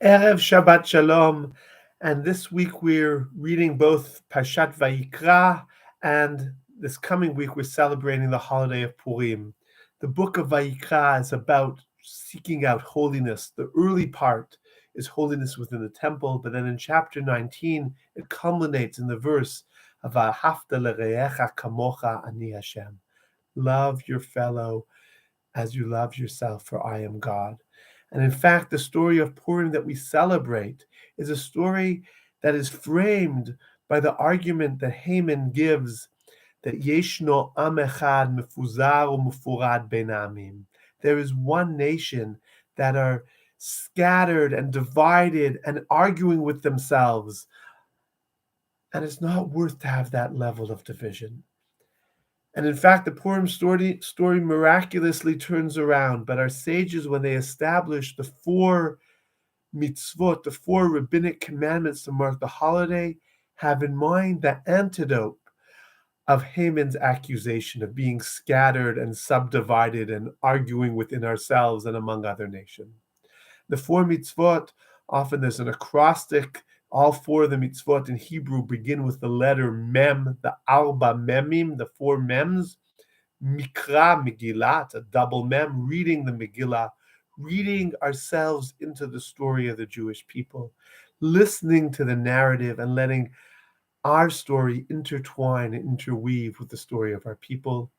Erev Shabbat Shalom, and this week we're reading both Parshat Vayikra, and this coming week we're celebrating the holiday of Purim. The book of Vayikra is about seeking out holiness. The early part is holiness within the temple, but then in chapter 19 it culminates in the verse of Ahavta l'ra'echa kamocha ani Hashem. Love your fellow as you love yourself, for I am God. And in fact, the story of Purim that we celebrate is a story that is framed by the argument that Haman gives that Yeshno am echad mefuzar umefurad ben amim. There is one nation that are scattered and divided and arguing with themselves. And it's not worth to have that level of division. And in fact, the Purim story miraculously turns around. But our sages, when they established the four mitzvot, the four rabbinic commandments to mark the holiday, have in mind the antidote of Haman's accusation of being scattered and subdivided and arguing within ourselves and among other nations. The four mitzvot, often there's an acrostic. All four of the mitzvot in Hebrew begin with the letter mem, the arba memim, the four mems. Mikra, Megillah, it's a double mem, reading the Megillah, reading ourselves into the story of the Jewish people, listening to the narrative and letting our story intertwine and interweave with the story of our people.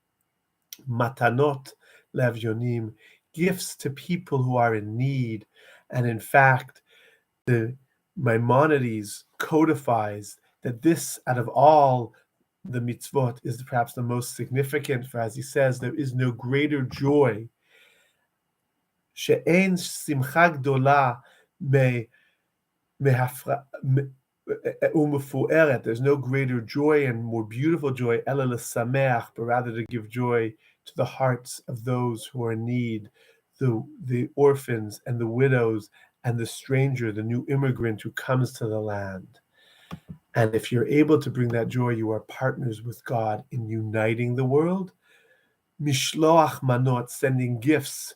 Matanot, Aviונים, gifts to people who are in need. And in fact, the Maimonides codifies that this, out of all the mitzvot, is perhaps the most significant, for as he says, there is no greater joy. She'en simcha gdולה ומפוארה. There's no greater joy and more beautiful joy, אלא לשמח, but rather to give joy to the hearts of those who are in need, the orphans and the widows, and the stranger, the new immigrant who comes to the land. And if you're able to bring that joy, you are partners with God in uniting the world. Mishloach manot, sending gifts,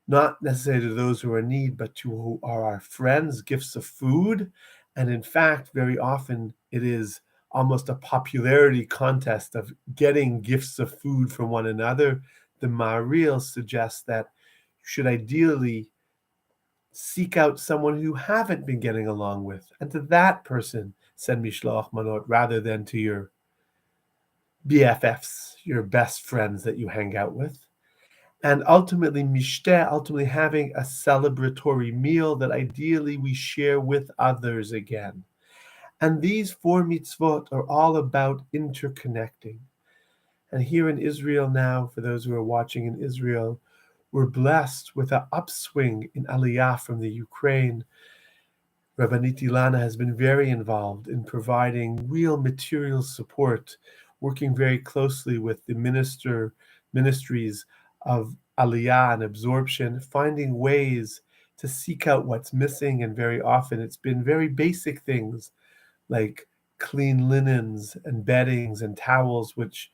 not necessarily to those who are in need, but to who are our friends, gifts of food. And in fact, very often it is almost a popularity contest of getting gifts of food from one another. The Maharil suggests that you should ideally seek out someone who haven't been getting along with, and to that person send mishloach manot rather than to your BFFs, your best friends that you hang out with. And ultimately, ultimately having a celebratory meal that ideally we share with others again. And these four mitzvot are all about interconnecting. And here in Israel now, for those who are watching in Israel, we're blessed with an upswing in Aliyah from the Ukraine. Rabbanit Ilana has been very involved in providing real material support, working very closely with the ministries of Aliyah and absorption, finding ways to seek out what's missing. And very often it's been very basic things like clean linens and beddings and towels, which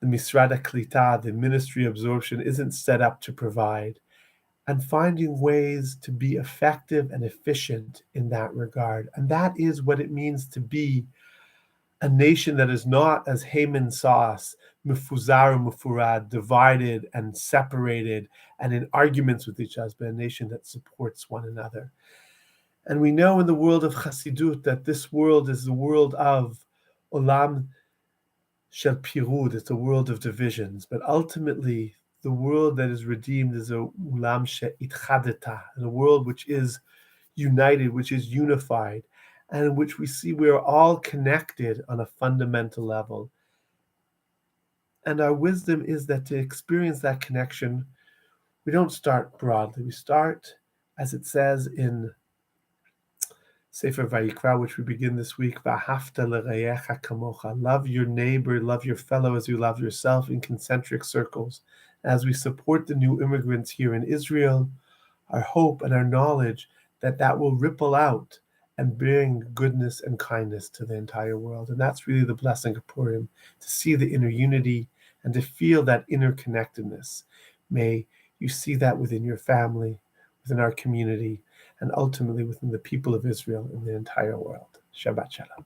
the Misrad HaKlita, the Ministry of Absorption, isn't set up to provide, and finding ways to be effective and efficient in that regard. And that is what it means to be a nation that is not, as Haman saw us, mefuzar umefurad, divided and separated and in arguments with each other, but a nation that supports one another. And we know in the world of Chassidut that this world is the world of Olam Shel Pirud, it's a world of divisions, but ultimately the world that is redeemed is a Ulam She'itchadeta, a world which is united, which is unified, and in which we see we are all connected on a fundamental level. And our wisdom is that to experience that connection, we don't start broadly. We start, as it says in Sefer Vayikra, which we begin this week, V'ahavta l'ra'echa kamocha. Love your neighbor, love your fellow as you love yourself, in concentric circles. As we support the new immigrants here in Israel, our hope and our knowledge that will ripple out and bring goodness and kindness to the entire world. And that's really the blessing of Purim, to see the inner unity and to feel that interconnectedness. May you see that within your family, within our community, and ultimately within the people of Israel in the entire world. Shabbat Shalom.